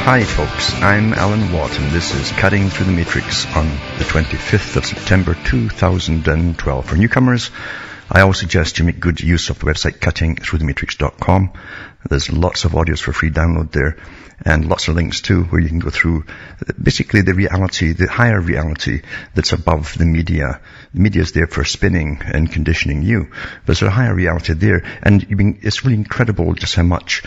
Hi folks, I'm Alan Watt and this is Cutting Through the Matrix on the 25th of September 2012. For newcomers, I always suggest you make good use of the website cuttingthroughthematrix.com. There's lots of audios for free download there and lots of links too where you can go through basically the reality, the higher reality that's above the media. The media is there for spinning and conditioning you. But there's a higher reality there, and it's really incredible just how much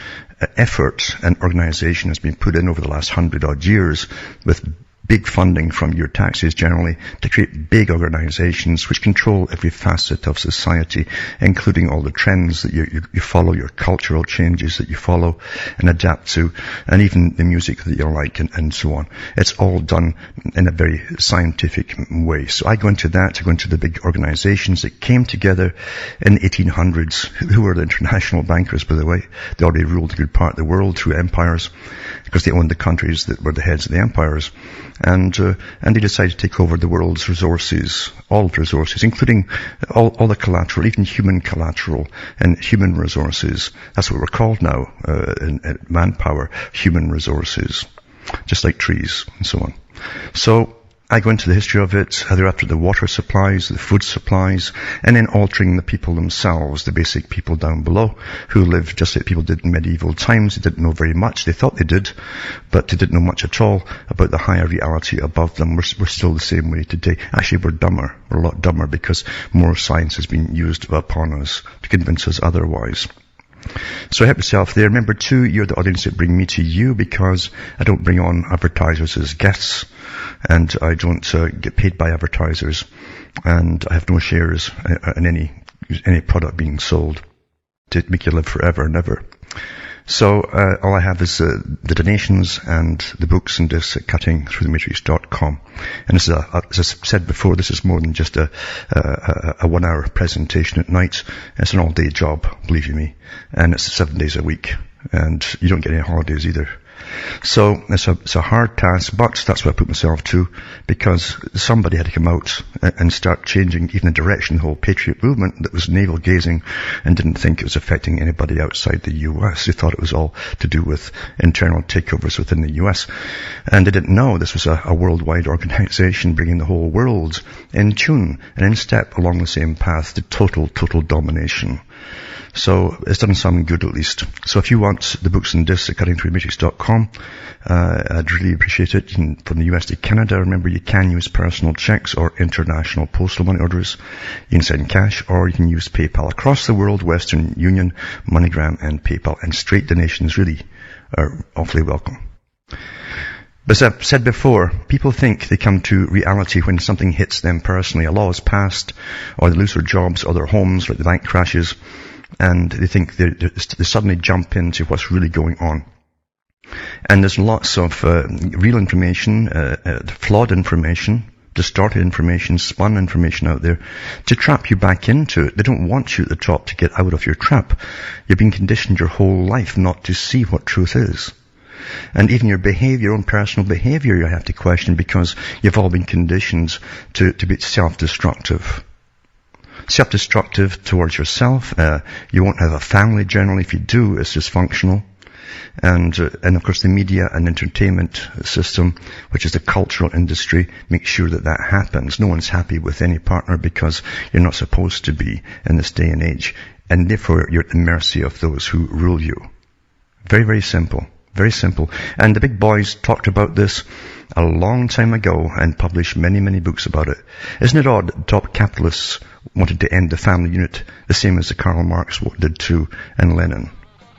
effort and organization has been put in over the last 100-odd years with big funding from your taxes generally to create big organizations which control every facet of society, including all the trends that you follow, your cultural changes that you follow and adapt to, and even the music that you like and so on. It's all done in a very scientific way. So I go into that, I go into the big organizations that came together in the 1800s, who were the international bankers, by the way. They already ruled a good part of the world through empires, because they owned the countries that were the heads of the empires. And they decided to take over the world's resources, all the resources, including all the collateral, even human collateral and human resources. That's what we're called now, in manpower, human resources, just like trees and so on. So I go into the history of it, how they're after the water supplies, the food supplies, and then altering the people themselves, the basic people down below, who lived just like people did in medieval times. They didn't know very much. They thought they did, but they didn't know much at all about the higher reality above them. We're still the same way today. Actually, we're dumber. We're a lot dumber because more science has been used upon us to convince us otherwise. So help yourself there. Remember too, you're the audience that bring me to you, because I don't bring on advertisers as guests, and I don't get paid by advertisers, and I have no shares in any product being sold to make you live forever and ever. So all I have is the donations and the books and this at cuttingthroughthematrix.com. And this is as I said before, this is more than just a 1 hour presentation at night. It's an all-day job, believe you me, and it's 7 days a week, and you don't get any holidays either. So it's a hard task, but that's what I put myself to, because somebody had to come out and start changing even the direction of the whole patriot movement that was navel-gazing and didn't think it was affecting anybody outside the US. They thought it was all to do with internal takeovers within the US. And they didn't know this was a worldwide organization bringing the whole world in tune and in step along the same path to total domination. So it's done some good at least. So if you want the books and discs at cuttingthroughthematrix.com, I'd really appreciate it. From the US to Canada, remember you can use personal checks or international postal money orders. You can send cash, or you can use PayPal. Across the world, Western Union, MoneyGram and PayPal, and straight donations really are awfully welcome. But as I've said before, people think they come to reality when something hits them personally. A law is passed, or they lose their jobs or their homes, like the bank crashes, and they think they suddenly jump into what's really going on. And there's lots of real information, flawed information, distorted information, spun information out there to trap you back into it. They don't want you at the top to get out of your trap. You've been conditioned your whole life not to see what truth is. And even your behavior, your own personal behavior, you have to question, because you've all been conditioned to be self-destructive. Self-destructive towards yourself. You won't have a family generally. If you do, it's dysfunctional. And of course the media and entertainment system, which is the cultural industry, makes sure that happens. No one's happy with any partner, because you're not supposed to be in this day and age. And therefore you're at the mercy of those who rule you. Very, very simple. Very simple. And the big boys talked about this a long time ago and published many, many books about it. Isn't it odd that top capitalists wanted to end the family unit the same as the Karl Marx did too, and Lenin?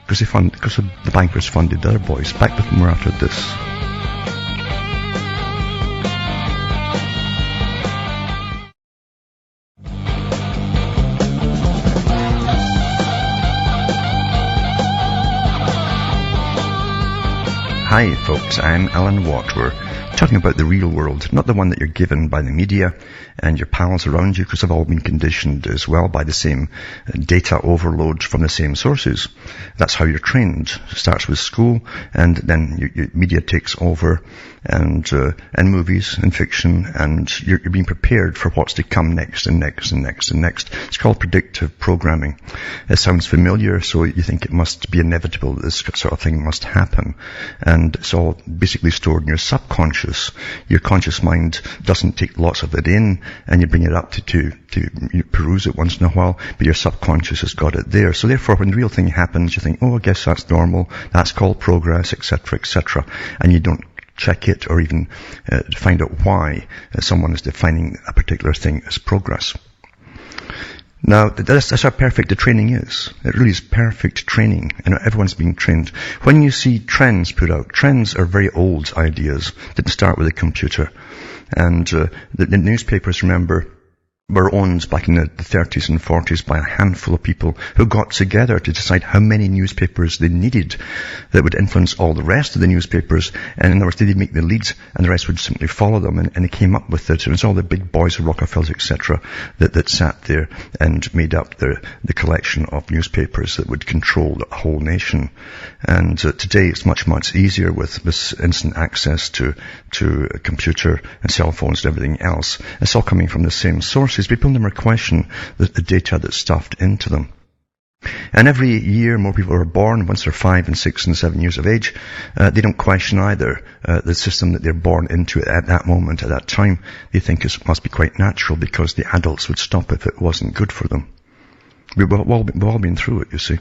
Because the bankers funded their boys. Back with more after this. Hi folks, I'm Alan Watt. We're talking about the real world, not the one that you're given by the media and your pals around you, because they've all been conditioned as well by the same data overload from the same sources. That's how you're trained. It starts with school, and then your media takes over, and movies and fiction, and you're being prepared for what's to come next and next and next and next. It's called predictive programming. It sounds familiar, so you think it must be inevitable that this sort of thing must happen. And it's all basically stored in your subconscious. Your conscious mind doesn't take lots of it in, and you bring it up to peruse it once in a while, but your subconscious has got it there. So therefore, when the real thing happens, you think, oh, I guess that's normal, that's called progress, etc., etc., and you don't check it or even find out why someone is defining a particular thing as progress. Now, that's how perfect the training is. It really is perfect training, and everyone's being trained. When you see trends put out, trends are very old ideas, didn't start with a computer. And the newspapers, remember, were owned back in the 30s and 40s by a handful of people who got together to decide how many newspapers they needed that would influence all the rest of the newspapers. And in other words, they'd make the leads and the rest would simply follow them. And they came up with it. It was all the big boys, the Rockefellers, etc., that sat there and made up the collection of newspapers that would control the whole nation. And today it's much, much easier with this instant access to a computer and cell phones and everything else. It's all coming from the same sources. People never question the data that's stuffed into them. And every year more people are born. Once they're 5 and 6 and 7 years of age, they don't question either the system that they're born into at that moment, at that time. They think it must be quite natural because the adults would stop if it wasn't good for them. We've all been through it, you see.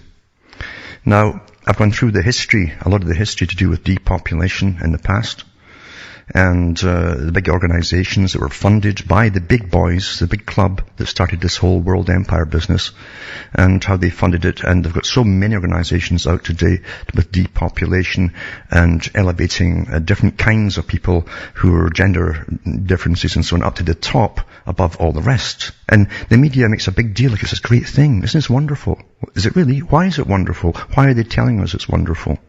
Now, I've gone through the history, a lot of the history to do with depopulation in the past. And the big organizations that were funded by the big boys, the big club that started this whole world empire business, and how they funded it. And they've got so many organizations out today with depopulation and elevating different kinds of people who are gender differences and so on up to the top above all the rest. And the media makes a big deal like it's this great thing. Isn't this wonderful? Is it really? Why is it wonderful? Why are they telling us it's wonderful?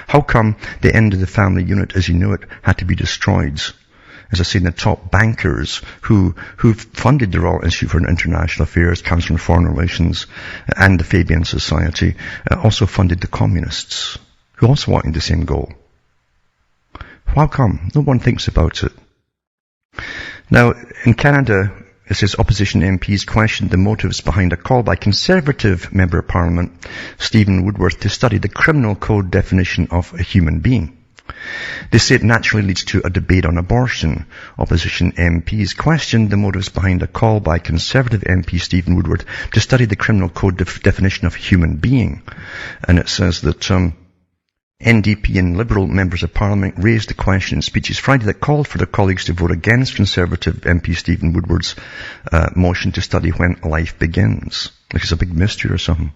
How come the end of the family unit as you know it had to be destroyed? As I say, the top bankers who funded the Royal Institute for International Affairs, Council on Foreign Relations, and the Fabian Society, also funded the communists, who also wanted the same goal. How come? No one thinks about it. Now, in Canada, it says opposition MPs questioned the motives behind a call by Conservative Member of Parliament Stephen Woodworth to study the criminal code definition of a human being. They say it naturally leads to a debate on abortion. Opposition MPs questioned the motives behind a call by Conservative MP Stephen Woodworth to study the criminal code definition of human being. And it says that NDP and Liberal members of Parliament raised the question in speeches Friday that called for their colleagues to vote against Conservative MP Stephen Woodward's motion to study when life begins. Like it's a big mystery or something.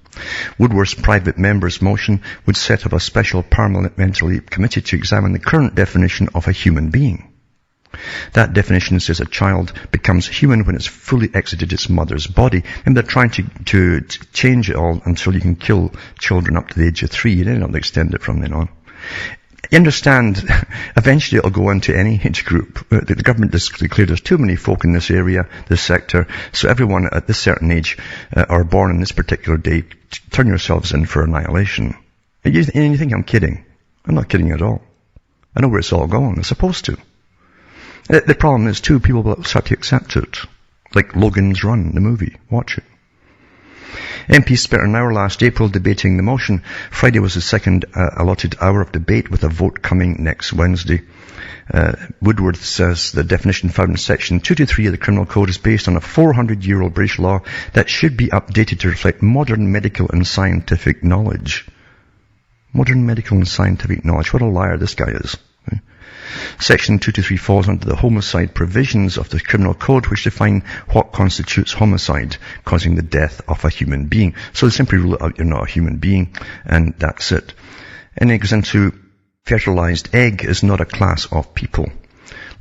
Woodward's private member's motion would set up a special parliamentary committee to examine the current definition of a human being. That definition says a child becomes human when it's fully exited its mother's body. And they're trying to change it all until you can kill children up to the age of 3 and then not extend it from then on. You understand, eventually it'll go into any age group. The government has declared there's too many folk in this area, this sector, so everyone at this certain age are born on this particular day. Turn yourselves in for annihilation. And you think I'm kidding? I'm not kidding at all. I know where it's all going. It's supposed to. The problem is, too, people will start to accept it. Like Logan's Run, the movie. Watch it. MPs spent an hour last April debating the motion. Friday was the second allotted hour of debate, with a vote coming next Wednesday. Woodworth says the definition found in Section 223 of the Criminal Code is based on a 400-year-old British law that should be updated to reflect modern medical and scientific knowledge. Modern medical and scientific knowledge. What a liar this guy is. Section 223 falls under the homicide provisions of the Criminal Code, which define what constitutes homicide, causing the death of a human being. So they simply rule it out, you're not a human being, and that's it. And it goes into fertilized egg is not a class of people.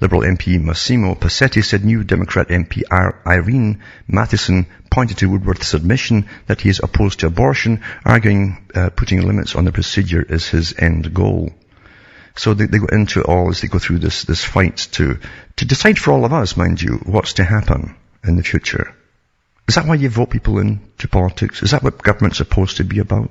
Liberal MP Massimo Passetti said New Democrat MP Irene Matheson pointed to Woodworth's admission that he is opposed to abortion, arguing putting limits on the procedure is his end goal. So they go into it all as they go through this fight to decide for all of us, mind you, what's to happen in the future. Is that why you vote people into politics? Is that what government's supposed to be about?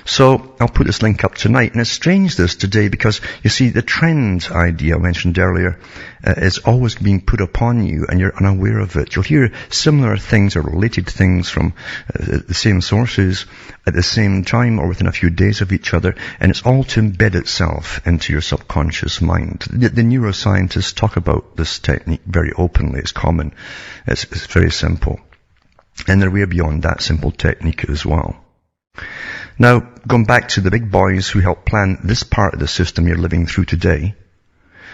So I'll put this link up tonight, and it's strange this today because you see the trend idea I mentioned earlier is always being put upon you and you're unaware of it. You'll hear similar things or related things from the same sources at the same time or within a few days of each other, and it's all to embed itself into your subconscious mind. The neuroscientists talk about this technique very openly. It's common. It's very simple. And they're way beyond that simple technique as well. Now, going back to the big boys who helped plan this part of the system you're living through today,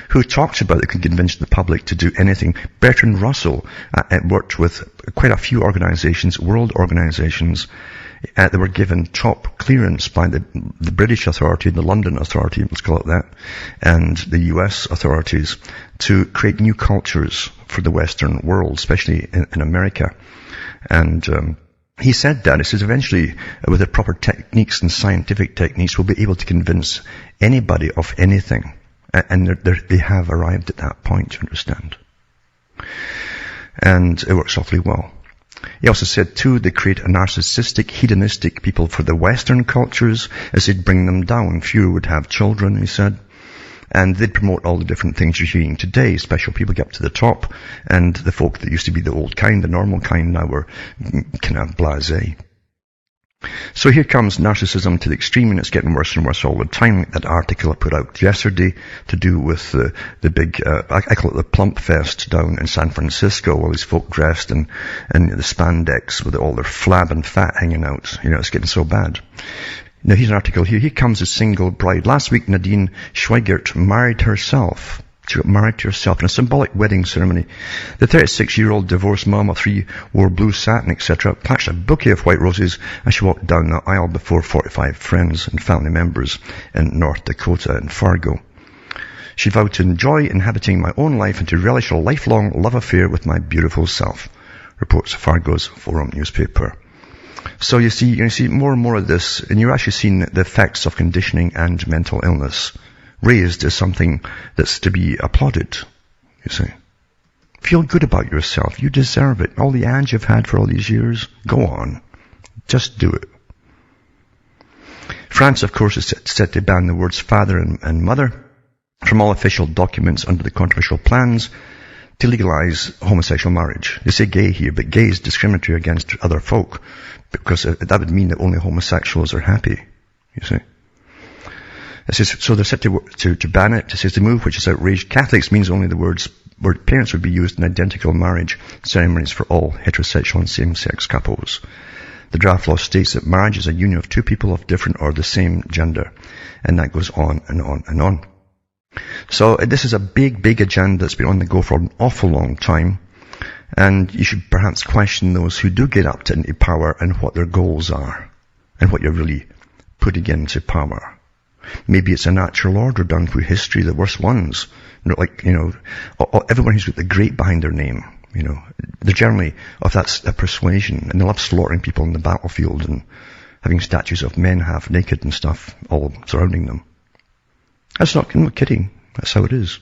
who talks about it can convince the public to do anything. Bertrand Russell worked with quite a few organizations, world organizations, that were given top clearance by the British authority, the London authority, let's call it that, and the US authorities to create new cultures for the Western world, especially in America. And he said that. He says eventually, with the proper techniques and scientific techniques, we'll be able to convince anybody of anything. And they have arrived at that point, you understand. And it works awfully well. He also said, too, they create a narcissistic, hedonistic people for the Western cultures as they'd bring them down. Fewer would have children, he said. And they'd promote all the different things you're hearing today. Special people get up to the top, and the folk that used to be the old kind, the normal kind, now were kind of blasé. So here comes narcissism to the extreme, and it's getting worse and worse all the time. That article I put out yesterday to do with the big, I call it the Plump Fest down in San Francisco, all these folk dressed in the spandex with all their flab and fat hanging out. You know, it's getting so bad. Now here's an article here. Here comes a single bride. Last week Nadine Schweigert married herself. She got married to herself in a symbolic wedding ceremony. The 36-year-old divorced mom of 3 wore blue satin, etc., patched a bouquet of white roses as she walked down the aisle before 45 friends and family members in North Dakota and Fargo. She vowed to enjoy inhabiting my own life and to relish a lifelong love affair with my beautiful self, reports Fargo's Forum newspaper. So you see more and more of this, and you're actually seeing the effects of conditioning and mental illness raised as something that's to be applauded, you see. Feel good about yourself. You deserve it. All the ads you've had for all these years, go on. Just do it. France, of course, is set to ban the words father and mother from all official documents under the controversial plans to legalize homosexual marriage. They say gay here, but gay is discriminatory against other folk, because that would mean that only homosexuals are happy, you see. It says, so they're set to ban it. It says the move, which is outraged Catholics, means only the word parents would be used in identical marriage ceremonies for all heterosexual and same-sex couples. The draft law states that marriage is a union of 2 people of different or the same gender. And that goes on and on and on. So this is a big, big agenda that's been on the go for an awful long time. And you should perhaps question those who do get up into power and what their goals are and what you're really putting into power. Maybe it's a natural order done through history, the worst ones. Everyone who's got the great behind their name, they're generally of that persuasion, and they love slaughtering people in the battlefield and having statues of men half naked and stuff all surrounding them. I'm not kidding. That's how it is.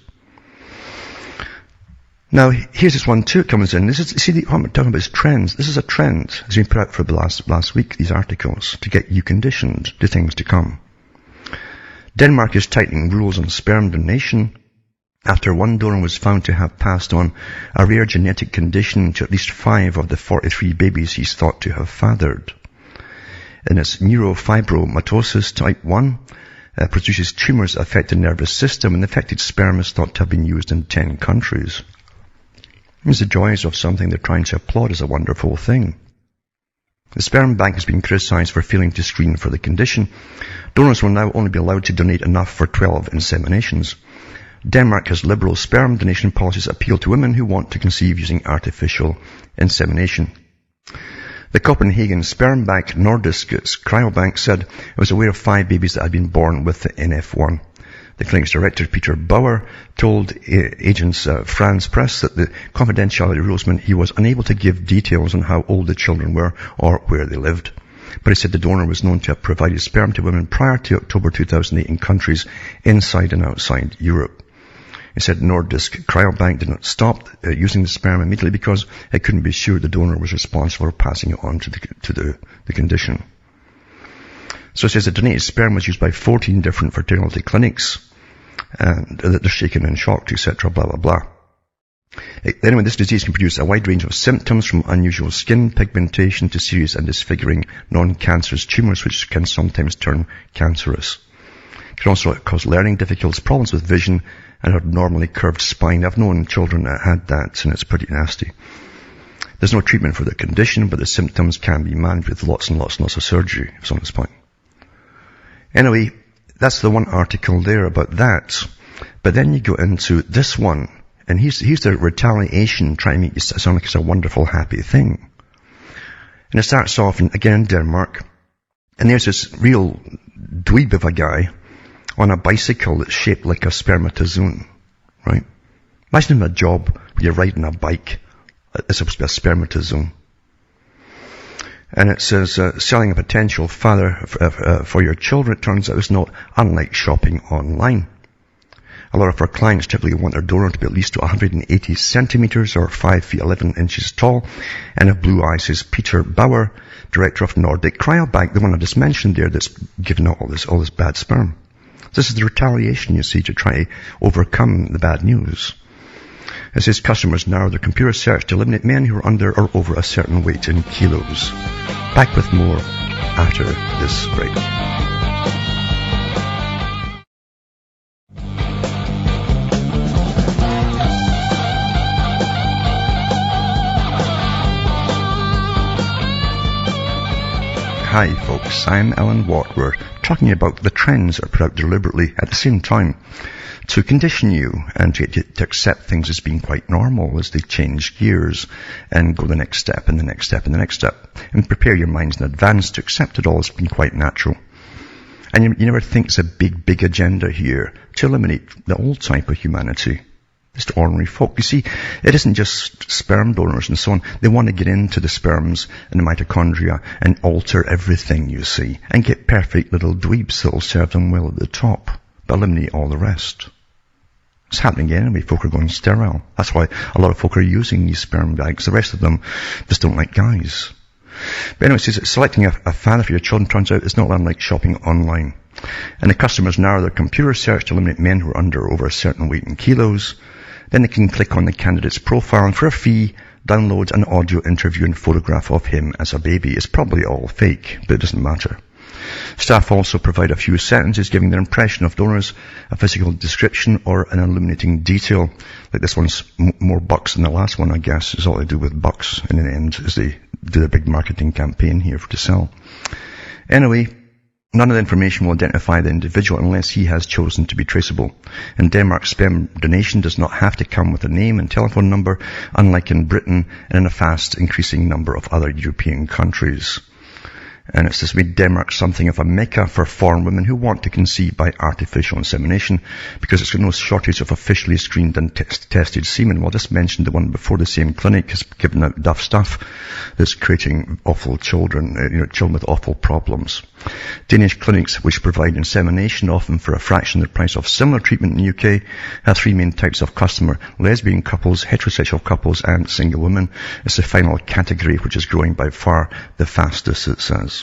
Now, here's this one too. It comes in. What I'm talking about is trends. This is a trend. It's been put out for the last week, these articles, to get you conditioned to things to come. Denmark is tightening rules on sperm donation after one donor was found to have passed on a rare genetic condition to at least 5 of the 43 babies he's thought to have fathered. And it's neurofibromatosis type 1. Produces tumors that affect the nervous system, and the affected sperm is thought to have been used in 10 countries. It's the joys of something they're trying to applaud as a wonderful thing. The sperm bank has been criticized for failing to screen for the condition. Donors will now only be allowed to donate enough for 12 inseminations. Denmark has liberal sperm donation policies that appeal to women who want to conceive using artificial insemination. The Copenhagen sperm bank, Nordisk's cryobank, said it was aware of 5 babies that had been born with the NF1. The clinic's director, Peter Bauer, told agents France Press that the confidentiality rules meant he was unable to give details on how old the children were or where they lived. But he said the donor was known to have provided sperm to women prior to October 2008 in countries inside and outside Europe. He said Nordisk Cryobank did not stop using the sperm immediately because it couldn't be sure the donor was responsible for passing it on to the condition. So it says that donated sperm was used by 14 different fertility clinics, and that they're shaken and shocked, etc., blah, blah, blah. Anyway, this disease can produce a wide range of symptoms from unusual skin pigmentation to serious and disfiguring non-cancerous tumors, which can sometimes turn cancerous. It can also cause learning difficulties, problems with vision, and abnormally curved spine. I've known children that had that, and it's pretty nasty. There's no treatment for the condition, but the symptoms can be managed with lots and lots and lots of surgery, if it's on this point. Anyway, that's the one article there about that. But then you go into this one, and here's the retaliation trying to make it sound like it's a wonderful, happy thing. And it starts off, again in Denmark, and there's this real dweeb of a guy on a bicycle that's shaped like a spermatozoon, right? Imagine him a job where you're riding a bike. It's supposed to be a spermatozoon. And it says, selling a potential father for your children, it turns out it's not unlike shopping online. A lot of our clients typically want their donor to be at least 180 centimeters or 5 feet 11 inches tall, and have blue eyes, says Peter Bauer, director of Nordic Cryobank, the one I just mentioned there that's given out all this bad sperm. This is the retaliation, you see, to try to overcome the bad news. It says customers narrow their computer search to eliminate men who are under or over a certain weight in kilos. Back with more after this break. Hi folks, I'm Alan Watt. We're talking about the trends that are put out deliberately at the same time to condition you and to get you to accept things as being quite normal as they change gears and go the next step and the next step and the next step, and prepare your minds in advance to accept it all as being quite natural. And you never think it's a big agenda here to eliminate the old type of humanity. Just ordinary folk. You see, it isn't just sperm donors and so on. They want to get into the sperms and the mitochondria and alter everything, you see, and get perfect little dweebs that will serve them well at the top, but eliminate all the rest. It's happening anyway. Folk are going sterile. That's why a lot of folk are using these sperm bags. The rest of them just don't like guys. But anyway, it says that selecting a father for your children turns out it's not unlike shopping online. And the customers narrow their computer search to eliminate men who are under or over a certain weight in kilos. Then they can click on the candidate's profile and for a fee, download an audio interview and photograph of him as a baby. It's probably all fake, but it doesn't matter. Staff also provide a few sentences giving their impression of donors, a physical description or an illuminating detail. Like this one's more bucks than the last one, I guess, is all they do with bucks in the end, as they do a big marketing campaign here to sell. Anyway, none of the information will identify the individual unless he has chosen to be traceable. In Denmark, sperm donation does not have to come with a name and telephone number, unlike in Britain and in a fast increasing number of other European countries. And it's just made Denmark something of a mecca for foreign women who want to conceive by artificial insemination, because it's got no shortage of officially screened and tested semen. Well, I just mentioned the one before, the same clinic has given out duff stuff that's creating awful children, children with awful problems. Danish clinics, which provide insemination often for a fraction of the price of similar treatment in the UK, have three main types of customer: lesbian couples, heterosexual couples, and single women. It's the final category, which is growing by far the fastest, it says.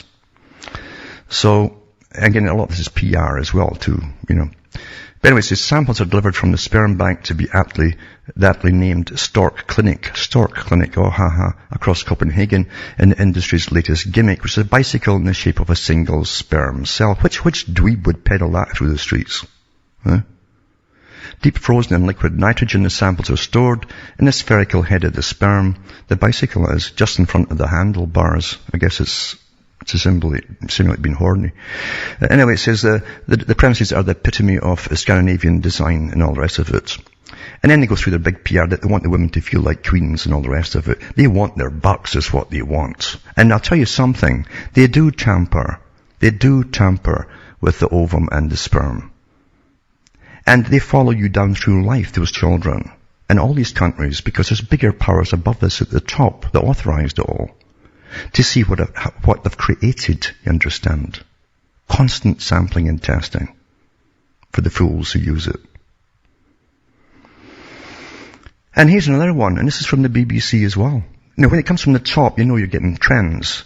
So, again, a lot of this is PR as well, too, But anyway, it says samples are delivered from the sperm bank to be aptly named Stork Clinic, across Copenhagen, in the industry's latest gimmick, which is a bicycle in the shape of a single sperm cell. Which dweeb would peddle that through the streets? Huh? Deep frozen in liquid nitrogen, the samples are stored in the spherical head of the sperm. The bicycle is just in front of the handlebars. I guess it's a symbol, like being horny. Anyway, it says the premises are the epitome of Scandinavian design and all the rest of it. And then they go through their big PR that they want the women to feel like queens and all the rest of it. They want their bucks is what they want. And I'll tell you something, they do tamper with the ovum and the sperm. And they follow you down through life, those children, in all these countries, because there's bigger powers above us at the top that authorized it all. To see what they've created, you understand. Constant sampling and testing for the fools who use it. And here's another one, and this is from the BBC as well. When it comes from the top, you're getting trends.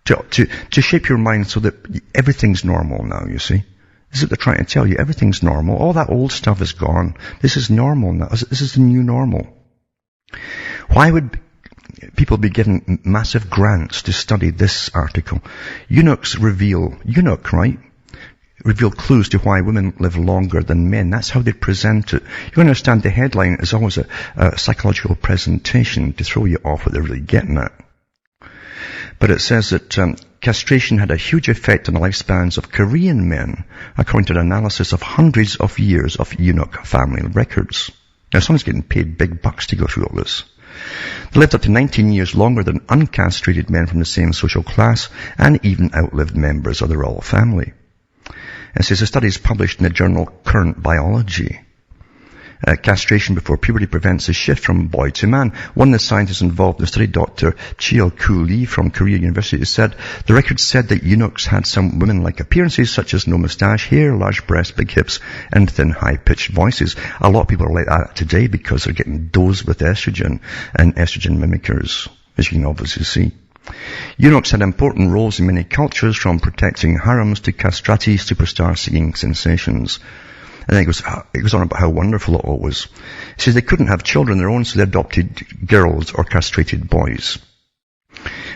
To shape your mind so that everything's normal now, you see. This is what they're trying to tell you. Everything's normal. All that old stuff is gone. This is normal now. This is the new normal. Why would people be given massive grants to study this article? Eunuch, right? Reveal clues to why women live longer than men. That's how they present it. You understand the headline is always a psychological presentation to throw you off what they're really getting at. But it says that castration had a huge effect on the lifespans of Korean men, according to an analysis of hundreds of years of eunuch family records. Now, someone's getting paid big bucks to go through all this. They lived up to 19 years longer than uncastrated men from the same social class and even outlived members of the royal family. It says a study is published in the journal Current Biology. Castration before puberty prevents a shift from boy to man. One of the scientists involved in the study, Dr. Cheol-Koo Lee from Korea University, said the record said that eunuchs had some women-like appearances such as no moustache, hair, large breasts, big hips, and thin, high-pitched voices. A lot of people are like that today because they're getting dosed with estrogen and estrogen mimickers, as you can obviously see. Eunuchs had important roles in many cultures, from protecting harems to castrati superstar-seeking sensations. And then it goes on about how wonderful it all was. It says they couldn't have children of their own, so they adopted girls or castrated boys.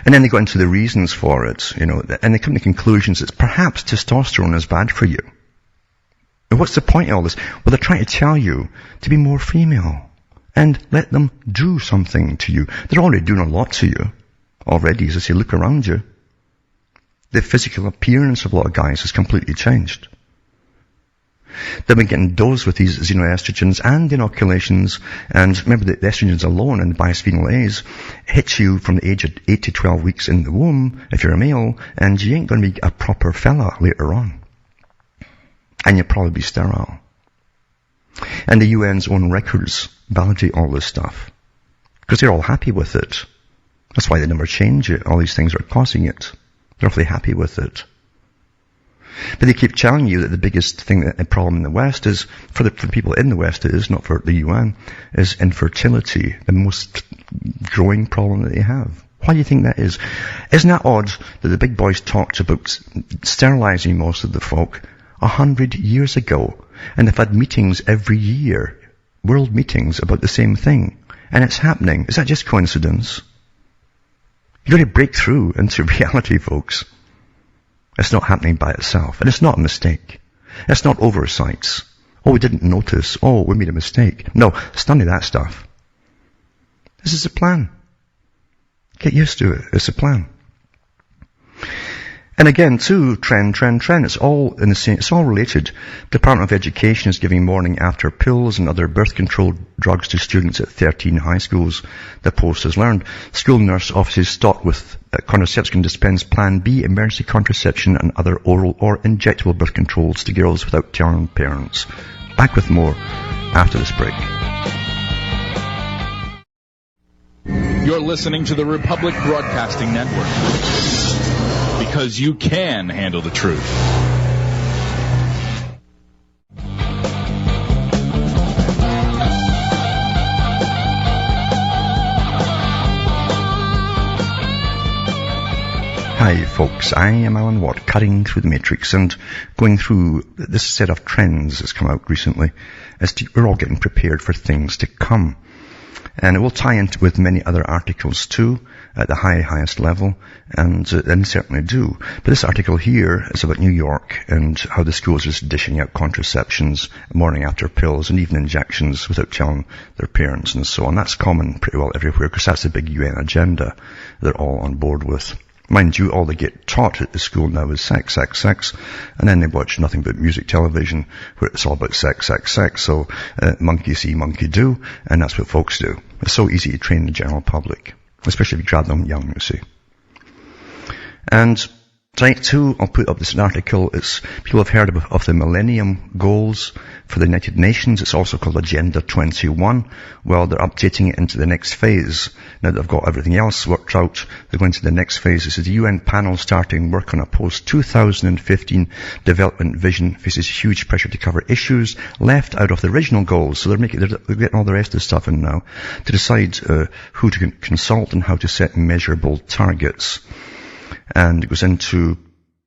And then they got into the reasons for it, and they come to conclusions that perhaps testosterone is bad for you. And what's the point of all this? Well, they're trying to tell you to be more female and let them do something to you. They're already doing a lot to you already, as I say, look around you. The physical appearance of a lot of guys has completely changed. They've been getting dosed with these xenoestrogens and inoculations, and remember that the estrogens alone and the bisphenol A's hit you from the age of 8 to 12 weeks in the womb, if you're a male, and you ain't going to be a proper fella later on. And you'll probably be sterile. And the UN's own records validate all this stuff, because they're all happy with it. That's why they never change it. All these things are causing it. They're awfully happy with it. But they keep telling you that the biggest problem in the West is, for the people in the West it is, not for the UN, is infertility, the most growing problem that they have. Why do you think that is? Isn't that odd that the big boys talked about sterilizing most of the folk 100 years ago, and they've had meetings every year, world meetings about the same thing, and it's happening? Is that just coincidence? You've got to break through into reality, folks. It's not happening by itself. And it's not a mistake. It's not oversights. Oh, we didn't notice. Oh, we made a mistake. No, it's none of that stuff. This is a plan. Get used to it. It's a plan. And again, too, trend. It's all in the same, it's all related. Department of Education is giving morning after pills and other birth control drugs to students at 13 high schools, the Post has learned. School nurse offices stocked with contraceptives can dispense Plan B, emergency contraception, and other oral or injectable birth controls to girls without telling parents. Back with more after this break. You're listening to the Republic Broadcasting Network. Because you can handle the truth. Hi folks, I am Alan Watt, cutting through the matrix and going through this set of trends that's come out recently as we're all getting prepared for things to come. And it will tie into with many other articles too, at the highest level, and certainly do. But this article here is about New York and how the schools are just dishing out contraceptions, morning after pills, and even injections without telling their parents and so on. That's common pretty well everywhere, because that's the big UN agenda they're all on board with. Mind you, all they get taught at the school now is sex, and then they watch nothing but music television where it's all about sex. So monkey see, monkey do, and that's what folks do. It's so easy to train the general public, especially if you grab them young, you see. And tonight too, I'll put up this article. People have heard of the Millennium Goals for the United Nations. It's also called Agenda 21. Well, they're updating it into the next phase. Now that they've got everything else worked out, they're going to the next phase. This is the UN panel starting work on a post-2015 development vision faces huge pressure to cover issues left out of the original goals. So they're getting all the rest of the stuff in now to decide who to consult and how to set measurable targets. And it goes into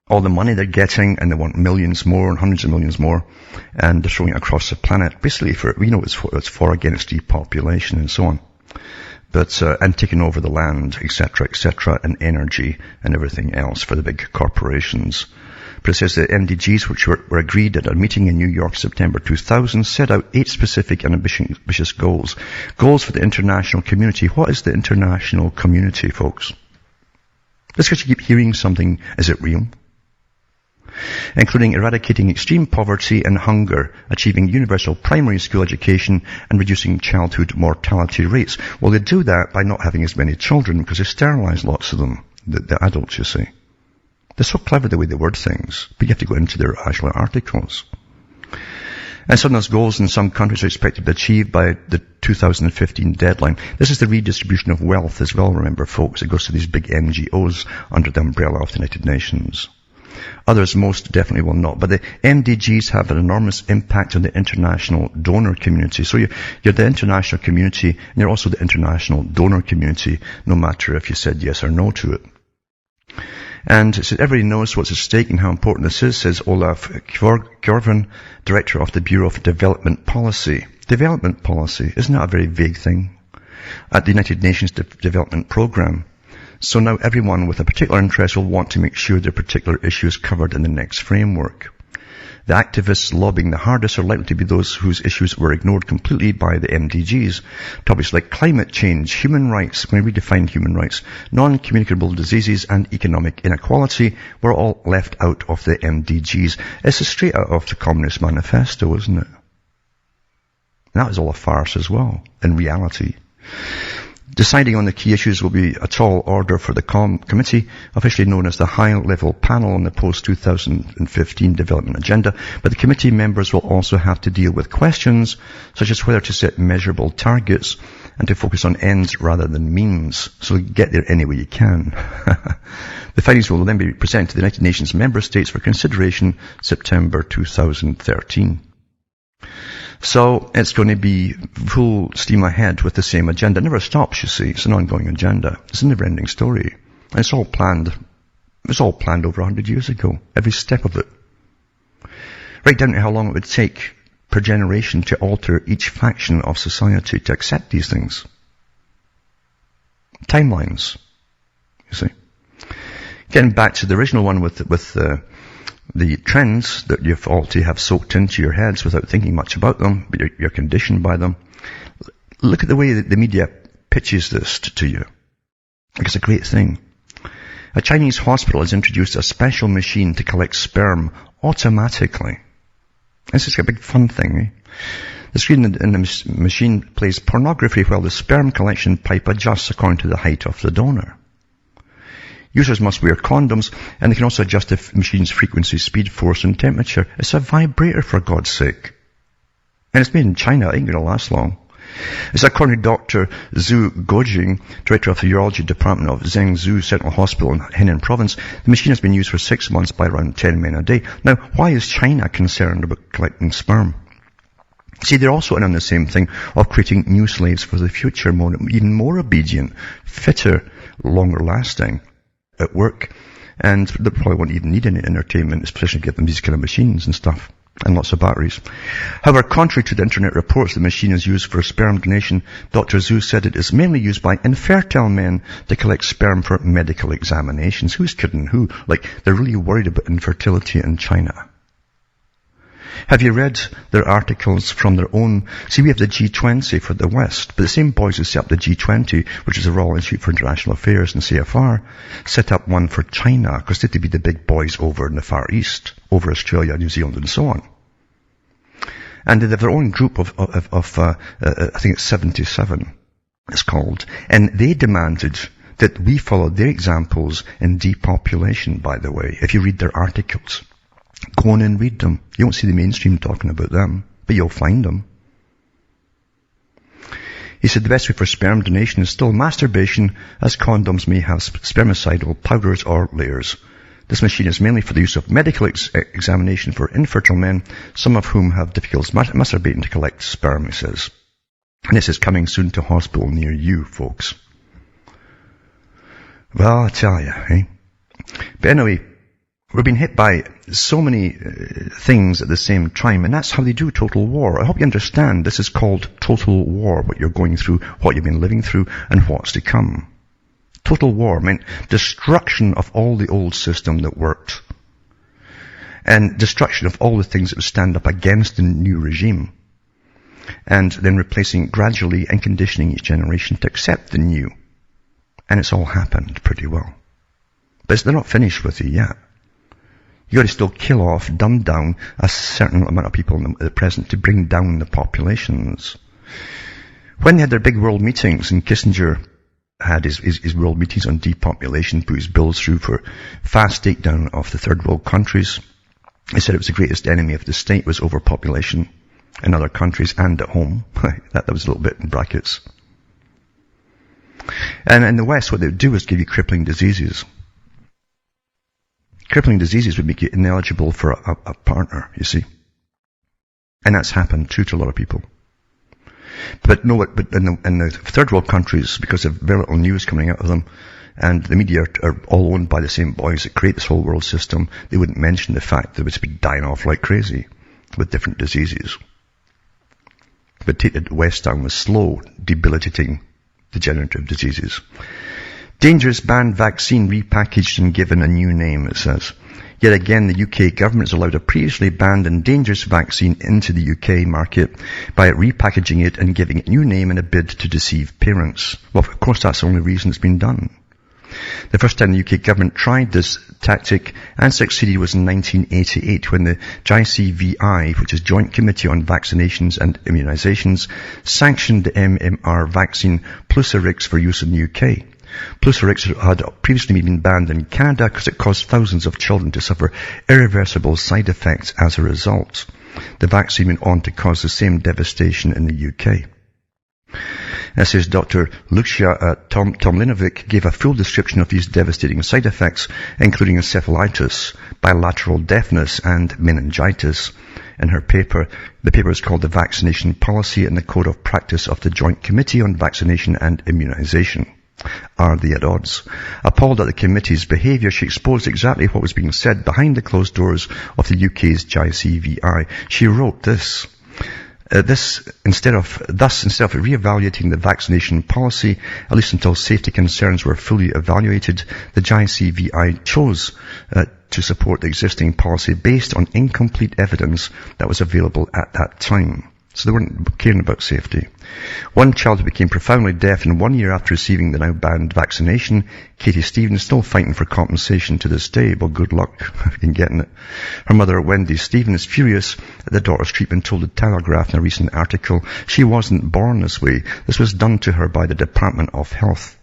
all the money they're getting, and they want millions more and hundreds of millions more, and they're throwing it across the planet, basically for, it's for against depopulation and so on. But, and taking over the land, etc., and energy and everything else for the big corporations. But it says the MDGs, which were agreed at a meeting in New York, September 2000, set out 8 specific and ambitious goals. Goals for the international community. What is the international community, folks? Just because you keep hearing something, is it real? Including eradicating extreme poverty and hunger, achieving universal primary school education, and reducing childhood mortality rates. Well, they do that by not having as many children, because they sterilize lots of them, the adults, you see. They're so clever the way they word things, but you have to go into their actual articles. And some of those goals in some countries are expected to be achieved by the 2015 deadline. This is the redistribution of wealth as well, remember, folks. It goes to these big NGOs under the umbrella of the United Nations. Others most definitely will not. But the MDGs have an enormous impact on the international donor community. So you're the international community, and you're also the international donor community, no matter if you said yes or no to it. And it says everybody knows what's at stake and how important this is, says Olaf Kjorven, Director of the Bureau of Development Policy. Development policy, isn't that a very vague thing? At the United Nations Development Programme. So now everyone with a particular interest will want to make sure their particular issue is covered in the next framework. The activists lobbying the hardest are likely to be those whose issues were ignored completely by the MDGs. Topics like climate change, human rights, when we redefine human rights, non-communicable diseases and economic inequality were all left out of the MDGs. It's straight out of the Communist Manifesto, isn't it? And that is all a farce as well, in reality. Deciding on the key issues will be a tall order for the committee, officially known as the high-level panel on the post-2015 development agenda, but the committee members will also have to deal with questions such as whether to set measurable targets and to focus on ends rather than means, so get there any way you can. The findings will then be presented to the United Nations member states for consideration September 2013. So it's going to be full steam ahead with the same agenda. It never stops, you see. It's an ongoing agenda. It's a never-ending story. And it's all planned. It was all planned over 100 years ago. Every step of it. Right down to how long it would take per generation to alter each faction of society to accept these things. Timelines, you see. Getting back to the original one with the trends that you've all to have soaked into your heads without thinking much about them, but you're conditioned by them. Look at the way that the media pitches this to you. It's a great thing. A Chinese hospital has introduced a special machine to collect sperm automatically. This is a big fun thing, eh? The screen in the machine plays pornography while the sperm collection pipe adjusts according to the height of the donor. Users must wear condoms, and they can also adjust the machine's frequency, speed, force, and temperature. It's a vibrator, for God's sake. And it's made in China. It ain't going to last long. It's according to Dr. Zhu Gojing, Director of the Urology Department of Zhengzhou Central Hospital in Henan Province. The machine has been used for 6 months by around 10 men a day. Now, why is China concerned about collecting sperm? See, they're also in on the same thing of creating new slaves for the future, even more obedient, fitter, longer lasting at work, and they probably won't even need any entertainment, especially to give them these kind of machines and stuff, and lots of batteries. However, contrary to the internet reports the machine is used for sperm donation, Dr. Zhu said it is mainly used by infertile men to collect sperm for medical examinations. Who's kidding who? Like, they're really worried about infertility in China. Have you read their articles from their own? See, we have the G20 for the West, but the same boys who set up the G20, which is the Royal Institute for International Affairs and CFR, set up one for China, because they'd be the big boys over in the Far East, over Australia, New Zealand, and so on. And they have their own group of I think it's 77, it's called, and they demanded that we follow their examples in depopulation, by the way, if you read their articles. Go on and read them. You won't see the mainstream talking about them, but you'll find them. He said the best way for sperm donation is still masturbation, as condoms may have spermicidal powders or layers. This machine is mainly for the use of medical examination for infertile men, some of whom have difficulties masturbating to collect sperm, he says. And this is coming soon to a hospital near you, folks. Well, I tell you, eh? But anyway, we're being hit by so many things at the same time, and that's how they do total war. I hope you understand this is called total war, what you're going through, what you've been living through, and what's to come. Total war meant destruction of all the old system that worked, and destruction of all the things that would stand up against the new regime, and then replacing gradually and conditioning each generation to accept the new. And it's all happened pretty well. But they're not finished with you yet. You got to still kill off, dumb down a certain amount of people at the present to bring down the populations. When they had their big world meetings, and Kissinger had his world meetings on depopulation, put his bills through for fast takedown of the third world countries, he said it was the greatest enemy of the state was overpopulation in other countries and at home. that was a little bit in brackets. And in the West, what they would do is give you crippling diseases. Crippling diseases would make you ineligible for a partner, you see. And that's happened too to a lot of people. But in the third world countries, because of very little news coming out of them, and the media are all owned by the same boys that create this whole world system, they wouldn't mention the fact that they would be dying off like crazy with different diseases. But take the West down with slow, debilitating, degenerative diseases. Dangerous banned vaccine repackaged and given a new name, it says. Yet again, the UK government has allowed a previously banned and dangerous vaccine into the UK market by repackaging it and giving it a new name in a bid to deceive parents. Well, of course, that's the only reason it's been done. The first time the UK government tried this tactic and succeeded was in 1988 when the JCVI, which is Joint Committee on Vaccinations and Immunisations, sanctioned the MMR vaccine Plusarix for use in the UK. Plusarix had previously been banned in Canada because it caused thousands of children to suffer irreversible side effects as a result. The vaccine went on to cause the same devastation in the UK. As says Dr. Lucia Tomlinovic gave a full description of these devastating side effects, including encephalitis, bilateral deafness, and meningitis. In her paper, the paper is called The Vaccination Policy and the Code of Practice of the Joint Committee on Vaccination and Immunization. Are they at odds? Appalled at the committee's behaviour, she exposed exactly what was being said behind the closed doors of the UK's JCVI. She wrote this. Instead of re-evaluating the vaccination policy, at least until safety concerns were fully evaluated, the JCVI chose to support the existing policy based on incomplete evidence that was available at that time. So they weren't caring about safety. One child who became profoundly deaf in 1 year after receiving the now banned vaccination, Katie Stevens, still fighting for compensation to this day. Well, good luck in getting it. Her mother, Wendy Stevens, is furious at the daughter's treatment, told the Telegraph in a recent article she wasn't born this way. This was done to her by the Department of Health.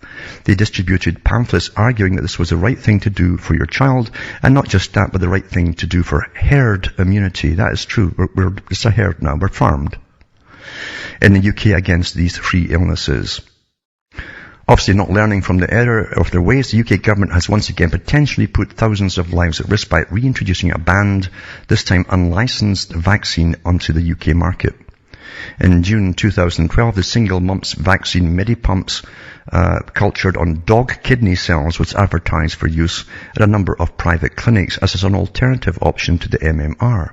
They distributed pamphlets arguing that this was the right thing to do for your child, and not just that, but the right thing to do for herd immunity. That is true. It's a herd now. We're farmed in the UK against these three illnesses. Obviously not learning from the error of their ways, the UK government has once again potentially put thousands of lives at risk by reintroducing a banned, this time unlicensed vaccine onto the UK market. In June 2012, the single mumps vaccine Medipumps, cultured on dog kidney cells, was advertised for use at a number of private clinics as an alternative option to the MMR.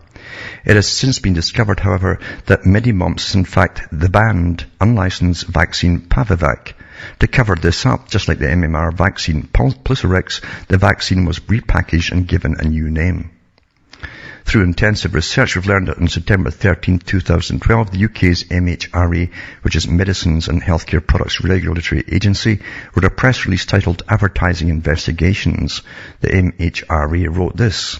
It has since been discovered, however, that Medimumps is in fact the banned, unlicensed vaccine Pavivac. To cover this up, just like the MMR vaccine Plusarix, the vaccine was repackaged and given a new name. Through intensive research, we've learned that on September 13, 2012, the UK's MHRA, which is Medicines and Healthcare Products Regulatory Agency, wrote a press release titled Advertising Investigations. The MHRA wrote this.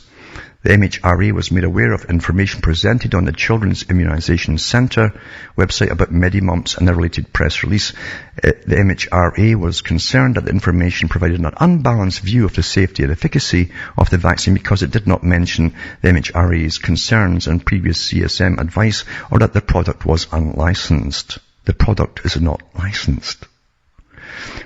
The MHRA was made aware of information presented on the Children's Immunisation Centre website about Medimumps and the related press release. The MHRA was concerned that the information provided an unbalanced view of the safety and efficacy of the vaccine because it did not mention the MHRA's concerns and previous CSM advice, or that the product was unlicensed. The product is not licensed.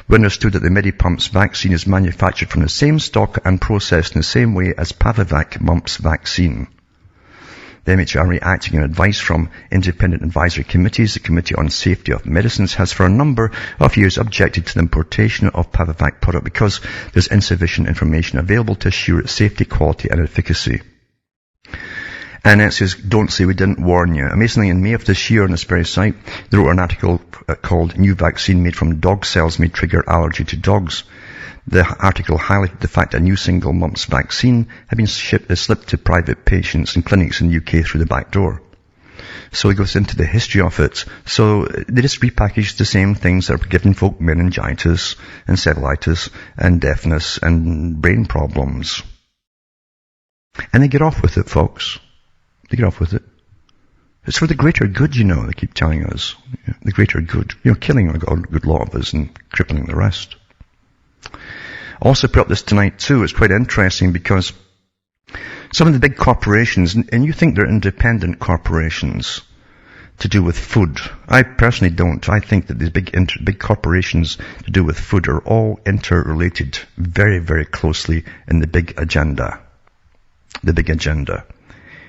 We understood that the Medipumps vaccine is manufactured from the same stock and processed in the same way as Pavivac mumps vaccine. The The MHRA, acting on advice from independent advisory committees, the Committee on Safety of Medicines, has for a number of years objected to the importation of Pavavac product because there's insufficient information available to assure its safety, quality and efficacy. And it says, don't say we didn't warn you. Amazingly, in May of this year on this very site, they wrote an article called New Vaccine Made from Dog Cells May Trigger Allergy to Dogs. The article highlighted the fact that a new single mumps vaccine had been slipped to private patients and clinics in the UK through the back door. So it goes into the history of it. So they just repackage the same things that are giving folk meningitis and cellulitis and deafness and brain problems. And they get off with it, folks. They get off with it. It's for the greater good, you know, they keep telling us. The greater good. You know, killing a good lot of us and crippling the rest. Also put up this tonight too. It's quite interesting because some of the big corporations, and you think they're independent corporations to do with food. I personally don't. I think that these big corporations to do with food are all interrelated very, very closely in the big agenda. The big agenda.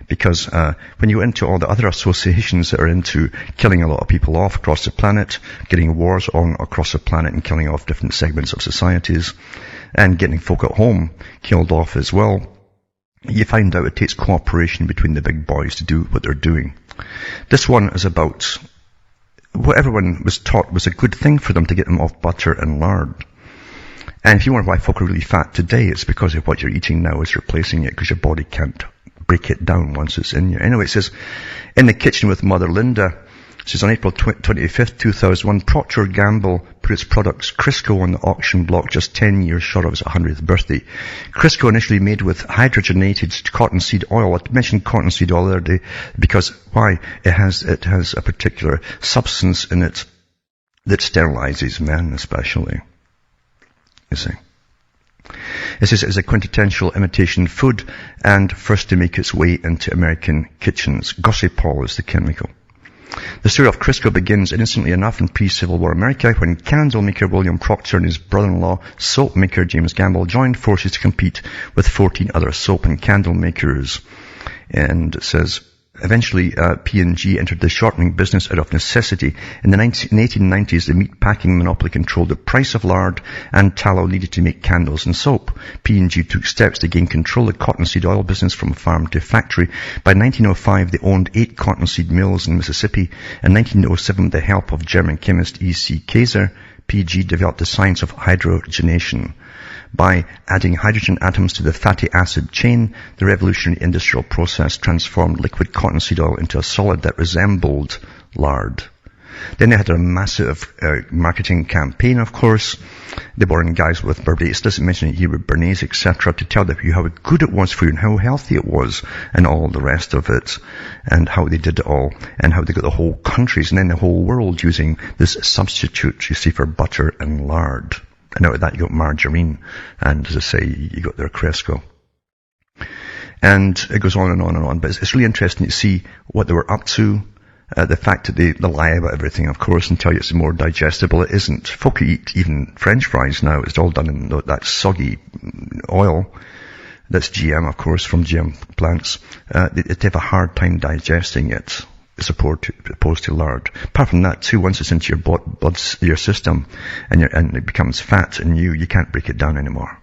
Because when you go into all the other associations that are into killing a lot of people off across the planet, getting wars on across the planet and killing off different segments of societies, and getting folk at home killed off as well, you find out it takes cooperation between the big boys to do what they're doing. This one is about what everyone was taught was a good thing for them to get them off butter and lard. And if you wonder why folk are really fat today, it's because of what you're eating now is replacing it, because your body can't break it down once it's in you. Anyway, it says, in the kitchen with Mother Linda, it says on April 25th, 2001, Procter & Gamble put its products Crisco on the auction block just 10 years short of its 100th birthday. Crisco initially made with hydrogenated cottonseed oil. I mentioned cottonseed oil the other day because, why? It has a particular substance in it that sterilizes men especially. You see. It says it is a quintessential imitation food and first to make its way into American kitchens. Gossipol is the chemical. The story of Crisco begins innocently enough in pre-Civil War America when candle maker William Procter and his brother-in-law, soap maker James Gamble, joined forces to compete with 14 other soap and candle makers. And it says, eventually, P&G entered the shortening business out of necessity. In the 1890s, the meat packing monopoly controlled the price of lard and tallow needed to make candles and soap. P&G took steps to gain control of the cottonseed oil business from farm to factory. By 1905, they owned 8 cottonseed mills in Mississippi. In 1907, with the help of German chemist E.C. Kaiser, P&G developed the science of hydrogenation. By adding hydrogen atoms to the fatty acid chain, the revolutionary industrial process transformed liquid cottonseed oil into a solid that resembled lard. Then they had a massive marketing campaign, of course. They brought in guys with Bernays, doesn't mention it here, with Bernays, etc., to tell you how good it was for you and how healthy it was and all the rest of it, and how they did it all, and how they got the whole countries and then the whole world using this substitute, you see, for butter and lard. And out of that you got margarine, and as I say, you got their Crisco. And it goes on and on and on, but it's really interesting to see what they were up to, the fact that they lie about everything, of course, and tell you it's more digestible. It isn't. Folk who eat even French fries now, it's all done in that soggy oil. That's GM, of course, from GM plants. They have a hard time digesting it, as opposed to lard. Apart from that too, once it's into your your system, and it becomes fat in you can't break it down anymore.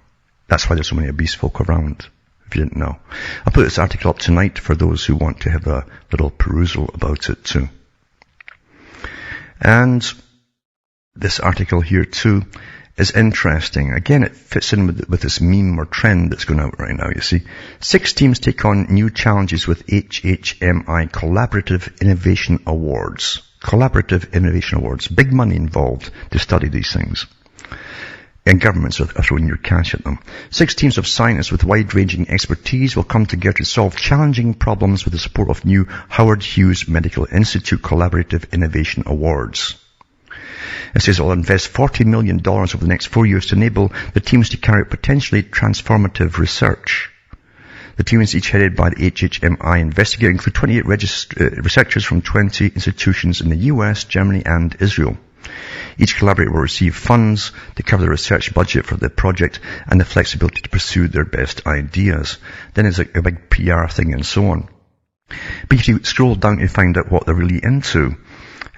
That's why there's so many obese folk around, if you didn't know. I'll put this article up tonight for those who want to have a little perusal about it too. And this article here too is interesting. Again, it fits in with this meme or trend that's going out right now, you see. 6 teams take on new challenges with HHMI Collaborative Innovation Awards. Collaborative Innovation Awards. Big money involved to study these things. And governments are throwing your cash at them. 6 teams of scientists with wide-ranging expertise will come together to solve challenging problems with the support of new Howard Hughes Medical Institute Collaborative Innovation Awards. It says it will invest $40 million over the next 4 years to enable the teams to carry out potentially transformative research. The teams, each headed by the HHMI investigator, include 28 researchers from 20 institutions in the US, Germany, and Israel. Each collaborator will receive funds to cover the research budget for the project and the flexibility to pursue their best ideas. Then there's a big PR thing and so on. But if you scroll down to find out what they're really into,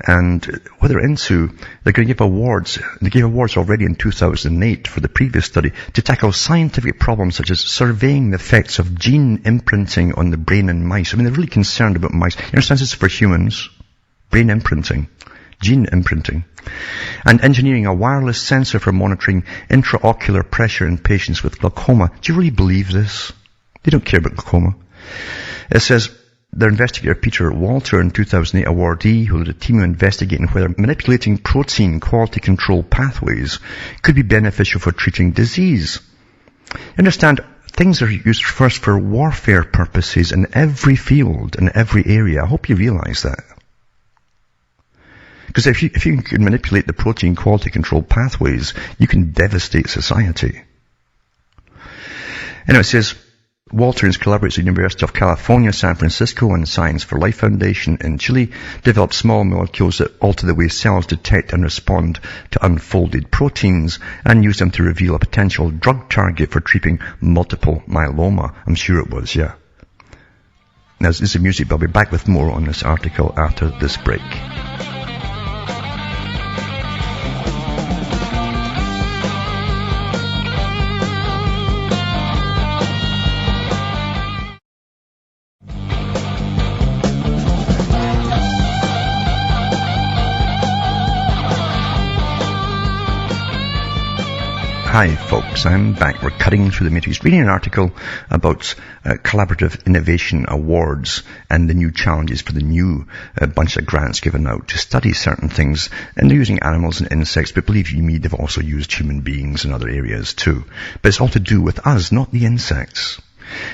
and what they're into, they're going to give awards. They gave awards already in 2008 for the previous study to tackle scientific problems such as surveying the effects of gene imprinting on the brain in mice. I mean, they're really concerned about mice. You understand, this is for humans. Brain imprinting. Gene imprinting. And engineering a wireless sensor for monitoring intraocular pressure in patients with glaucoma. Do you really believe this? They don't care about glaucoma. It says, their investigator Peter Walter, in 2008 awardee, who led a team investigating whether manipulating protein quality control pathways could be beneficial for treating disease. Understand, things are used first for warfare purposes in every field, in every area. I hope you realize that. Because if you can manipulate the protein quality control pathways, you can devastate society. Anyway, it says, Walter collaborates with the University of California, San Francisco, and Science for Life Foundation in Chile, developed small molecules that alter the way cells detect and respond to unfolded proteins, and use them to reveal a potential drug target for treating multiple myeloma. I'm sure it was, yeah. Now, this is the music, but I'll be back with more on this article after this break. Hi folks, I'm back. We're cutting through the matrix, reading an article about collaborative innovation awards and the new challenges for the new bunch of grants given out to study certain things. And they're using animals and insects, but believe you me, they've also used human beings in other areas too. But it's all to do with us, not the insects.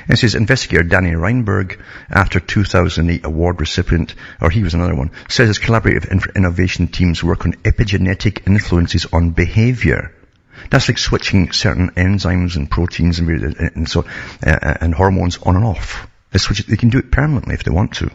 It says investigator Danny Reinberg, after 2008 award recipient, or he was another one, says his collaborative innovation teams work on epigenetic influences on behavior. That's like switching certain enzymes and proteins and hormones on and off. They can do it permanently if they want to.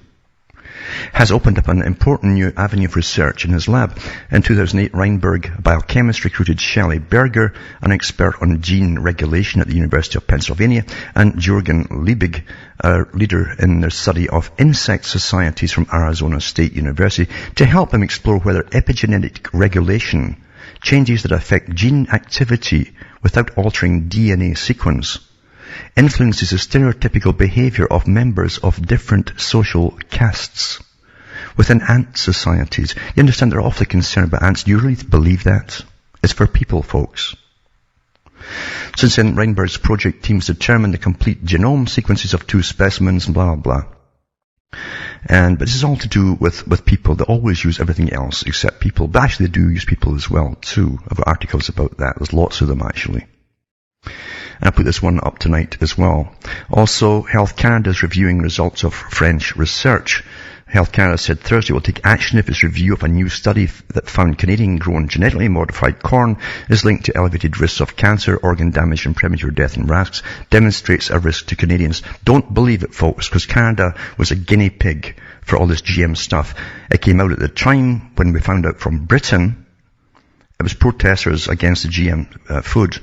Has opened up an important new avenue of research in his lab. In 2008, Reinberg, a biochemist, recruited Shelley Berger, an expert on gene regulation at the University of Pennsylvania, and Jürgen Liebig, a leader in their study of insect societies from Arizona State University, to help him explore whether epigenetic regulation, changes that affect gene activity without altering DNA sequence, influences the stereotypical behavior of members of different social castes. Within ant societies, you understand they're awfully concerned about ants. Do you really believe that? It's for people, folks. Since then, Reinberg's project teams determined the complete genome sequences of 2 specimens, blah, blah. But this is all to do with people. They always use everything else except people. But actually they do use people as well too. I've got articles about that. There's lots of them actually. And I put this one up tonight as well. Also, Health Canada is reviewing results of French research. Health Canada said Thursday will take action if its review of a new study that found Canadian-grown genetically modified corn is linked to elevated risks of cancer, organ damage, and premature death in rats, demonstrates a risk to Canadians. Don't believe it, folks, because Canada was a guinea pig for all this GM stuff. It came out at the time when we found out from Britain. It was protesters against the GM food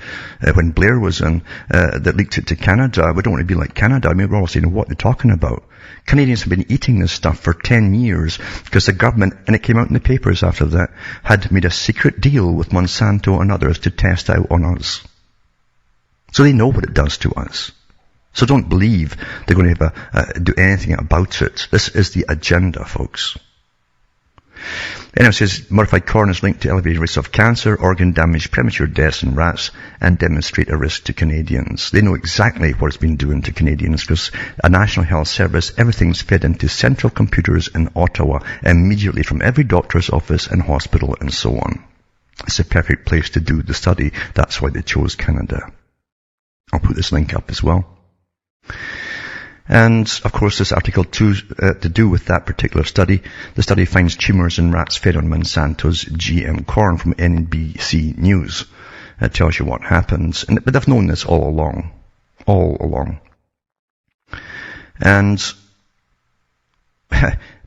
when Blair was in that leaked it to Canada. We don't want to be like Canada. I mean, we're all saying what they're talking about. Canadians have been eating this stuff for 10 years because the government, and it came out in the papers after that, had made a secret deal with Monsanto and others to test out on us. So they know what it does to us. So don't believe they're going to do anything about it. This is the agenda, folks. Anyway, it says modified corn is linked to elevated risks of cancer, organ damage, premature deaths in rats, and demonstrate a risk to Canadians. They know exactly what it's been doing to Canadians because a National Health Service, everything's fed into central computers in Ottawa immediately from every doctor's office and hospital and so on. It's a perfect place to do the study. That's why they chose Canada. I'll put this link up as well. And, of course, this article too, to do with that particular study. The study finds tumours in rats fed on Monsanto's GM corn from NBC News. It tells you what happens. But they've known this all along. All along. And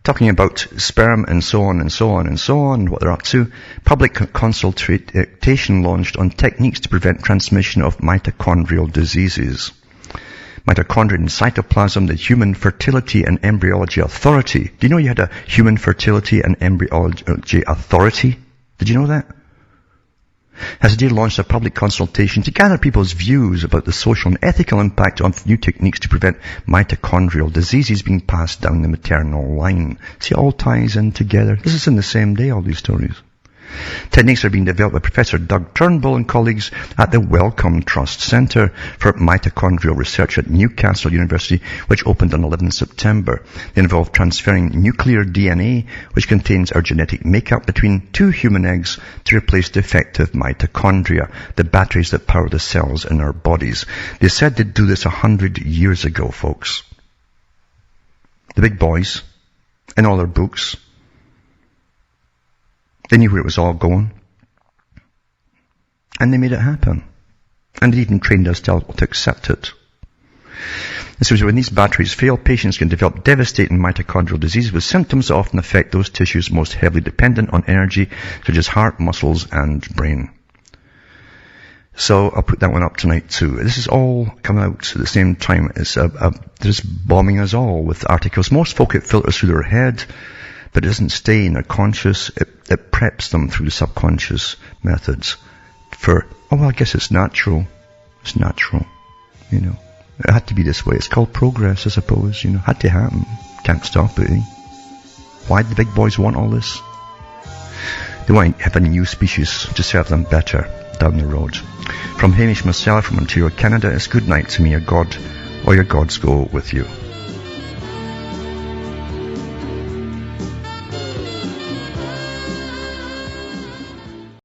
talking about sperm and so on and so on and so on, what they're up to. Public consultation launched on techniques to prevent transmission of mitochondrial diseases. Mitochondria and cytoplasm, the Human Fertility and Embryology Authority. Do you know you had a Human Fertility and Embryology Authority? Did you know that? Has today launched a public consultation to gather people's views about the social and ethical impact of new techniques to prevent mitochondrial diseases being passed down the maternal line. See, it all ties in together. This is in the same day, all these stories. Techniques are being developed by Professor Doug Turnbull and colleagues at the Wellcome Trust Centre for Mitochondrial Research at Newcastle University, which opened on 11 September. They involve transferring nuclear DNA, which contains our genetic makeup, between two human eggs to replace defective mitochondria, the batteries that power the cells in our bodies. They said they'd do this 100 years ago, folks. The big boys, in all their books, they knew where it was all going. And they made it happen. And they even trained us to accept it. It says when these batteries fail, patients can develop devastating mitochondrial disease with symptoms that often affect those tissues most heavily dependent on energy, such as heart, muscles, and brain. So I'll put that one up tonight too. This is all coming out at the same time. It's just bombing us all with articles. Most folk, it filters through their head, but it doesn't stay in their conscious. It preps them through the subconscious methods for, oh, well, I guess it's natural. It's natural, you know. It had to be this way. It's called progress, I suppose, you know. Had to happen. Can't stop it, eh? Why do the big boys want all this? They want to have a new species to serve them better down the road. From Hamish Marcella from Ontario, Canada, it's good night to me, your God, or your gods go with you.